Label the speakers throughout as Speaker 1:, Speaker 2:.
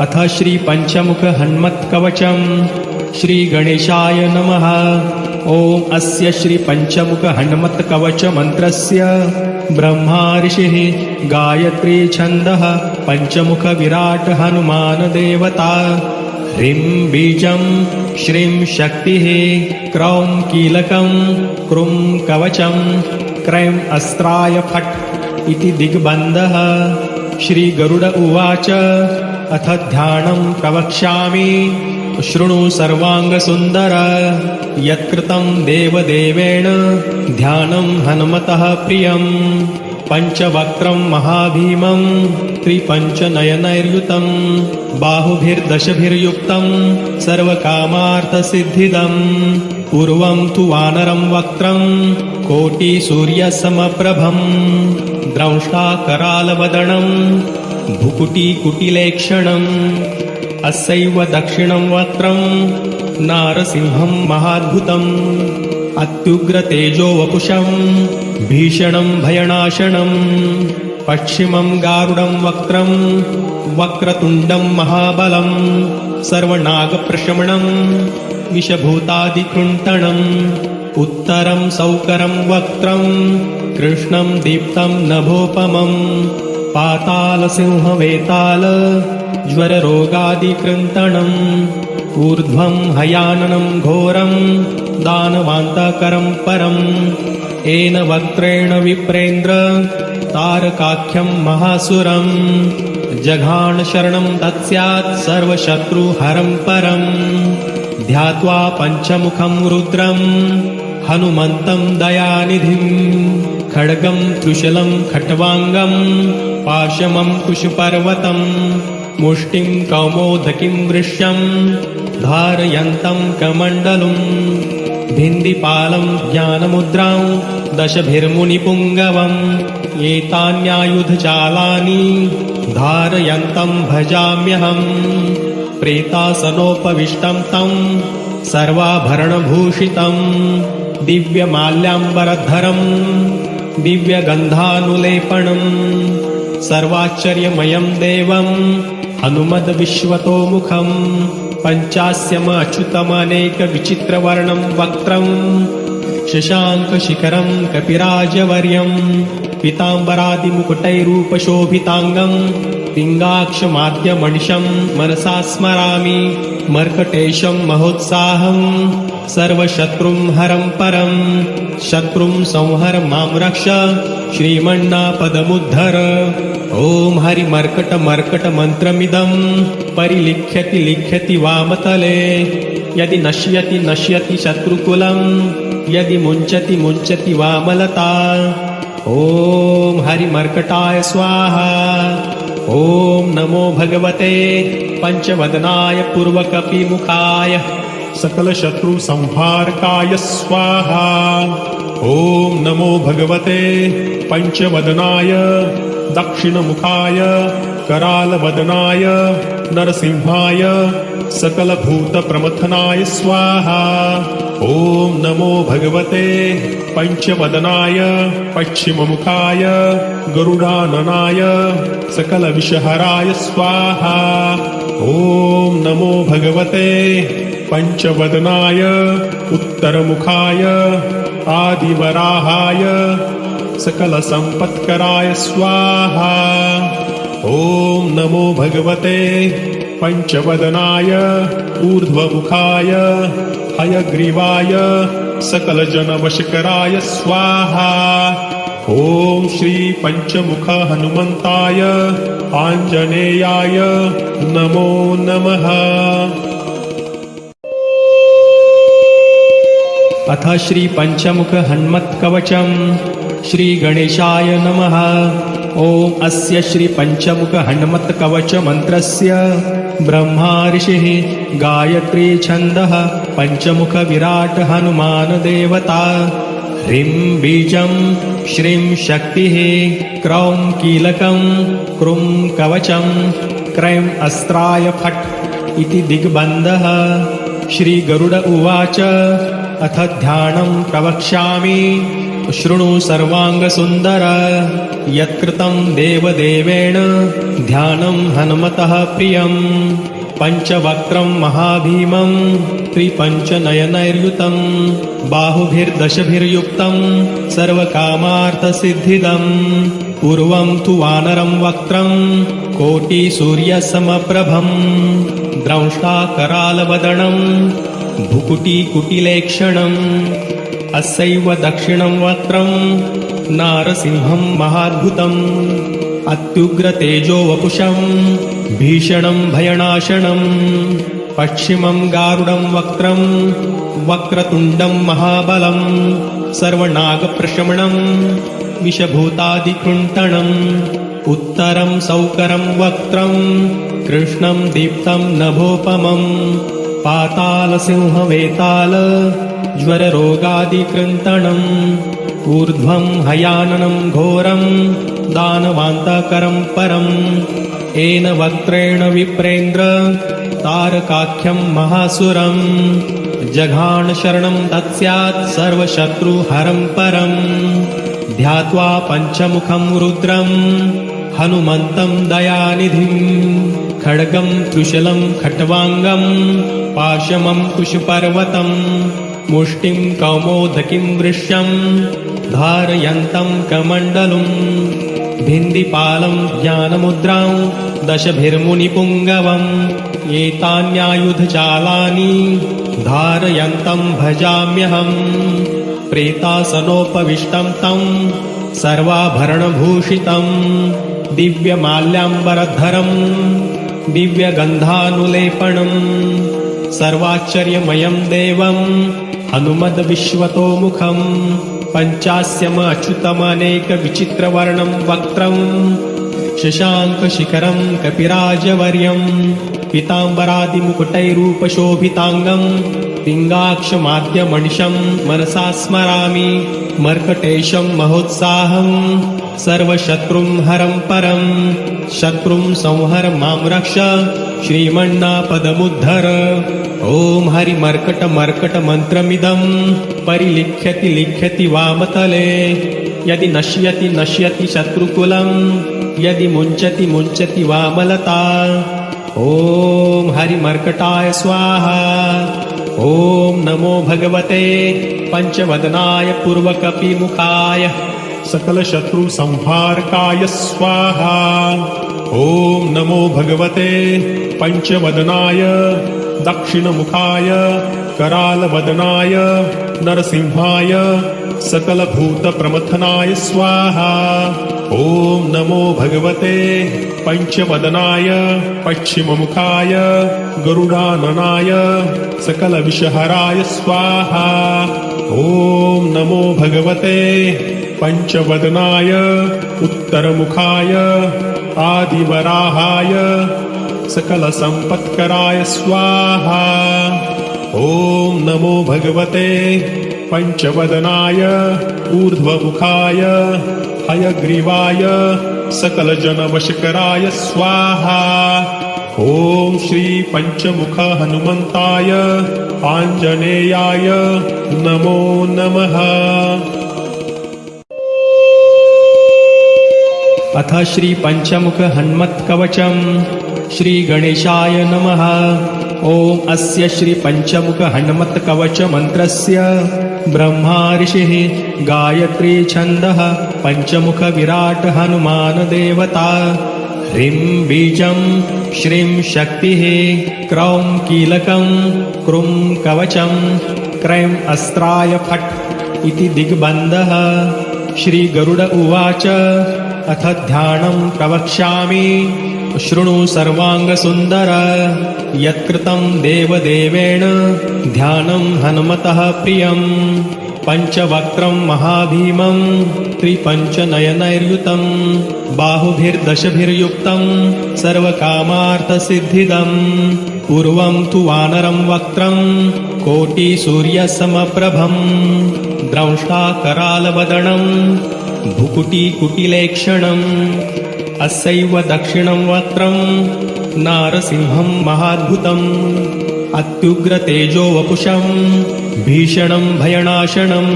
Speaker 1: अथ श्री पंचमुख हनुमत्कवचम श्री गणेशाय नमः। ओम अस्य श्री पंचमुख हनुमत्कवच मंत्रस्य ब्रह्मा ऋषिः गायत्री छन्दः पंचमुख विराट हनुमान देवता। ह्रीं बीजं श्रीं शक्तिः क्रौं कीलकं क्रूं कवचं क्रैं अस्त्राय फट् इति दिग्बन्धः। श्री गरुड उवाच अथ ध्यानं प्रवक्ष्यामि शृणु सर्वांगसुन्दर। यत्कृतं देवदेवेन ध्यानं हनुमतः प्रियं। पंचवक्त्रं महाभीमं त्रिपञ्चनयनैर्युतं बाहुभिर्दशभिर्युक्तं सर्वकामार्थसिद्धिदं। पूर्वं तु वानरं वक्त्रं कोटिसूर्यसमप्रभं द्रंष्टाकरालवदनं भुकुटिकुटिलेक्षणम्। अस्यैव दक्षिणं वक्त्रं नारसिंहं महाद्भुतम् अत्युग्रतेजो वपुषं भीषणं भयनाशनम्। पश्चिमं गारुडं वक्त्रं वक्रतुण्डं महाबलं सर्वनागप्रशमनं विषभूतादिकृन्तनम्। उत्तरं सौकरं वक्त्रं कृष्णं दीप्तं नभोपमं पातालसिंहवेताल ज्वररोगादिकृन्तनम्। ऊर्ध्वं हयाननं घोरं दानवान्तकरं परम्। येन वक्त्रेण विप्रेन्द्र तारकाख्यं महासुरं जघान शरणं तत्स्यात् सर्वशत्रुहरं परम्। ध्यात्वा पञ्चमुखं रुद्रं हनुमन्तं दयानिधिं खड्गं त्रिशूलं खट्वाङ्गं पाशमं कुशपर्वतं मुष्टिं कौमोदकीं वृष्यं धारयन्तं कमण्डलुं भिन्दिपालं ज्ञानमुद्रां दशभिर्मुनिपुङ्गवम्। एतान्यायुधजालानि धारयन्तं भजाम्यहम्। प्रेतासनोपविष्टं तं सर्वाभरणभूषितं दिव्यमाल्याम्बरधरं दिव्यगन्धानुलेपनं सर्वाश्चर्यमयं देवं हनुमद्विश्वतोमुखं। पञ्चास्यमच्युतमनेकविचित्रवर्णं वक्त्रं शशाङ्कशिखरं कपिराजवर्यं पीताम्बरादिमुकुटैरूपशोभिताङ्गं पिङ्गाक्षमाद्यमनिशं मनसा स्मरामि। मर्कटेशं महोत्साहं सर्वशत्रुं हरं परं शत्रुं संहर मां रक्ष श्रीमन्नापदमुद्धर। ॐ हरिमर्कट मन्त्रमिदं परिलिख्यति लिख्यति वामतले। यदि नश्यति नश्यति शत्रुकुलं यदि मुञ्चति मुञ्चति वामलता। ॐ हरिमर्कटाय स्वाहा। ॐ नमो भगवते पंचवदनाय पूर्वकपिमुखाय सकलशत्रुसंहारकाय स्वाहा। ॐ नमो भगवते पंचवदनाय दक्षिणमुखाय करालवदनाय नरसिंहाय सकलभूतप्रमथनाय स्वाहा। ॐ नमो भगवते पंचवदनाय पश्चिममुखाय गरुडाननाय सकलविषहराय स्वाहा। ॐ नमो भगवते पंचवदनाय उत्तरमुखाय आदिवराहाय सकलसम्पत्कराय स्वाहा। ॐ नमो भगवते पंचवदनाय ऊर्ध्वमुखाय हयग्रीवाय सकलजनवशकराय स्वाहा। ॐ श्री पंचमुख हनुमन्ताय आञ्जनेयाय नमो नमः। अथ श्री पंचमुख हनुमत्कवचम श्री गणेशाय नमः। ओम अस्य श्री पंचमुख हनुमत्कवच मंत्रस्य ब्रह्मा ऋषिः गायत्री छन्दः पंचमुख विराट हनुमान देवता। ह्रीं बीजं श्रीं शक्तिः क्रौं कीलकं क्रूं कवचं क्रैं अस्त्राय फट् इति दिग्बन्धः। श्री गरुड उवाच अथ ध्यानं प्रवक्ष्यामि शृणु सर्वाङ्गसुन्दर यत्कृतं देवदेवेन ध्यानं हनुमतः प्रियम् पञ्चवक्त्रं महाभीमं त्रिपञ्चनयनैर्युतं बाहुभिर्दशभिर्युक्तं सर्वकामार्थसिद्धिदम् पूर्वं तु वानरं वक्त्रं कोटिसूर्यसमप्रभं द्रंष्टाकरालवदनं भुकुटिकुटिलेक्षणम् अस्यैव दक्षिणं वक्त्रं नारसिंहं महाद्भुतम् अत्युग्रतेजो वपुषं भीषणं भयनाशनम् पश्चिमं गारुडं वक्त्रं वक्रतुण्डं महाबलं सर्वनागप्रशमनं विषभूतादिकृन्तणम् उत्तरं सौकरं वक्त्रं कृष्णं दीप्तं नभोपमं पातालसिंहवेताल ज्वररोगादिकृन्तणम् ऊर्ध्वं हयाननं घोरं दानवान्तकरं परम् येन वक्त्रेण विप्रेन्द्र तारकाख्यं महासुरं जघान शरणं तत्स्यात् सर्वशत्रुहरं परम् ध्यात्वा पञ्चमुखं रुद्रं हनुमन्तं दयानिधिं खड्गं त्रिशूलं खट्वाङ्गं पाशमं कुशपर्वतं मुष्टिं कौमोदकीं वृष्यं धारयन्तं कमण्डलुं भिन्दिपालं ज्ञानमुद्रां दशभिर्मुनिपुङ्गवम् एतान्यायुधजालानि धारयन्तं भजाम्यहम् प्रेतासनोपविष्टं तं सर्वाभरणभूषितं दिव्यमाल्याम्बरधरं दिव्यगन्धानुलेपनं सर्वाश्चर्यमयं देवं हनुमद्विश्वतोमुखं पञ्चास्यमच्युतमनेकविचित्रवर्णं वक्त्रं शशाङ्कशिखरं कपिराजवर्यं पीताम्बरादिमुकुटैरूपशोभिताङ्गं पिङ्गाक्षमाद्यमनिशं मनसा स्मरामि मर्कटेशं महोत्साहं सर्वशत्रुं हरं परं शत्रुं संहर मां रक्ष श्रीमन्नापदमुद्धर ॐ हरिमर्कटमर्कटमन्त्रमिदं परिलिख्यति लिख्यति वामतले यदि नश्यति नश्यति शत्रुकुलं यदि मुञ्चति मुञ्चति वामलता ॐ हरिमर्कटाय स्वाहा ॐ नमो भगवते पञ्चवदनाय पूर्वकपिमुखाय सकलशत्रुसंहारकाय स्वाहा ॐ नमो भगवते पञ्चवदनाय दक्षिणमुखाय करालवदनाय नरसिंहाय सकलभूतप्रमथनाय स्वाहा ॐ नमो भगवते पञ्चवदनाय पश्चिममुखाय गरुडाननाय सकलविषहराय स्वाहा ॐ नमो भगवते पञ्चवदनाय उत्तरमुखाय आदिवराहाय सकलसम्पत्कराय स्वाहा ॐ नमो भगवते पञ्चवदनाय ऊर्ध्वमुखाय हयग्रीवाय सकलजनवशकराय स्वाहा ॐ श्री पञ्चमुख हनुमन्ताय आञ्जनेयाय नमो नमः। अथ श्री पञ्चमुख हनुमत्कवचम् श्री गणेशाय नमः। ॐ अस्य श्री पञ्चमुख हनुमत्कवच मन्त्रस्य ब्रह्मा ऋषिः गायत्री छन्दः पञ्चमुख विराट हनुमान देवता ह्रीं बीजं श्रीं शक्तिः क्रौं कीलकं क्रूं कवचं क्रैं अस्त्राय फट् इति दिग्बन्धः। श्री गरुड उवाच अथ ध्यानं प्रवक्ष्यामि शृणु सर्वाङ्गसुन्दर यत्कृतं देवदेवेन ध्यानं हनुमतः प्रियम् पञ्चवक्त्रं महाभीमं त्रिपञ्चनयनैर्युतं बाहुभिर्दशभिर्युक्तं सर्वकामार्थसिद्धिदम् पूर्वं तु वानरं वक्त्रं कोटिसूर्यसमप्रभं द्रंष्टाकरालवदनं भुकुटिकुटिलेक्षणम् अस्यैव दक्षिणं वक्त्रं नारसिंहं महाद्भुतम् अत्युग्रतेजो वपुषं भीषणं भयनाशनं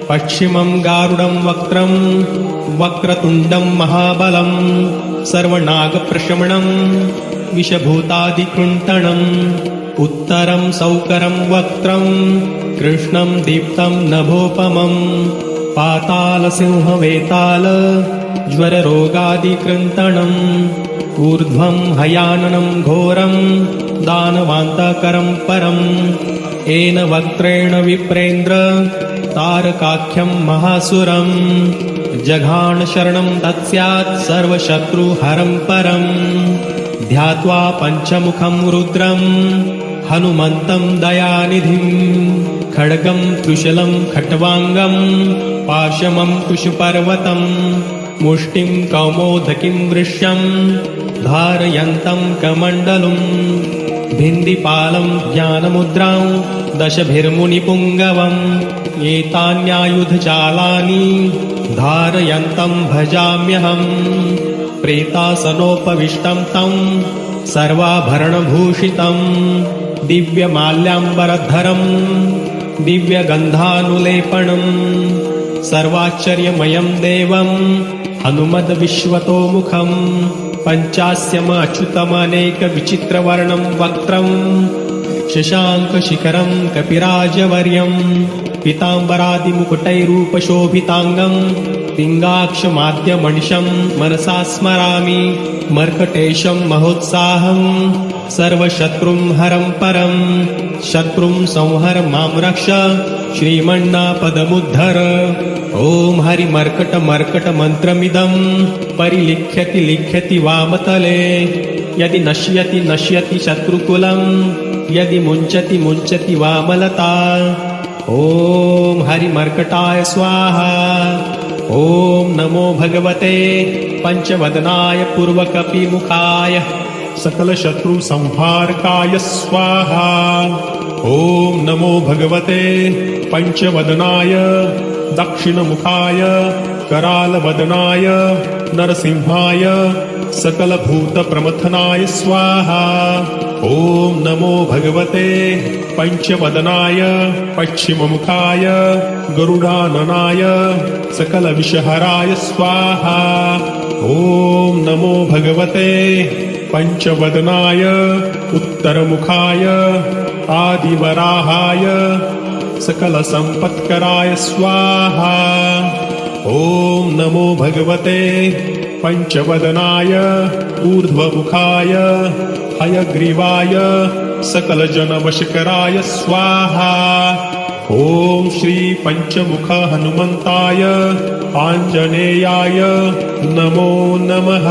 Speaker 1: पश्चिमं गारुडं वक्त्रं वक्रतुण्डं महाबलं सर्वनागप्रशमनं विषभूतादिकृन्तणम् उत्तरं सौकरं वक्त्रं कृष्णं दीप्तं नभोपमं पातालसिंहवेताल ज्वररोगादिकृन्तणम् ऊर्ध्वं हयाननं घोरं दानवान्तकरं परम् येन वक्त्रेण विप्रेन्द्र तारकाख्यं महासुरं जघान शरणं तत्स्यात् सर्वशत्रुहरं परम् ध्यात्वा पञ्चमुखं रुद्रं हनुमन्तं दयानिधिं खड्गं त्रिशूलं खट्वाङ्गं पाशमं कुशपर्वतं मुष्टिं कौमोदकीं वृष्यं धारयन्तं कमण्डलुं भिन्दिपालं ज्ञानमुद्रां दशभिर्मुनिपुङ्गवम् एतान्यायुधजालानि धारयन्तं भजाम्यहम् प्रेतासनोपविष्टं तं सर्वाभरणभूषितं दिव्यमाल्याम्बरधरं दिव्यगन्धानुलेपनं सर्वाश्चर्यमयं देवं हनुमद्विश्वतोमुखं पञ्चास्यमच्युतमनेकविचित्रवर्णं वक्त्रं शशाङ्कशिखरं कपिराजवर्यं पीताम्बरादिमुकुटैरूपशोभिताङ्गं पिङ्गाक्षमाद्यमनिशं मनसा स्मरामि मर्कटेशं महोत्साहं सर्वशत्रुं हरं परं शत्रुं संहर मां रक्ष श्रीमन्नापदमुद्धर ॐ हरिमर्कटमर्कटमन्त्रमिदं परिलिख्यति लिख्यति वामतले यदि नश्यति नश्यति शत्रुकुलं यदि मुञ्चति मुञ्चति वामलता ॐ हरिमर्कटाय स्वाहा ॐ नमो भगवते पञ्चवदनाय पूर्वकपिमुखाय सकलशत्रुसंहारकाय स्वाहा ॐ नमो भगवते पञ्चवदनाय दक्षिणमुखाय करालवदनाय नरसिंहाय सकलभूतप्रमथनाय स्वाहा ॐ नमो भगवते पञ्चवदनाय पश्चिममुखाय गरुडाननाय सकलविषहराय स्वाहा ॐ नमो भगवते पञ्चवदनाय उत्तरमुखाय आदिवराहाय सकलसम्पत्कराय स्वाहा ॐ नमो भगवते पञ्चवदनाय ऊर्ध्वमुखाय हयग्रीवाय सकलजनवशकराय स्वाहा ॐ श्री पञ्चमुख हनुमन्ताय आञ्जनेयाय नमो नमः।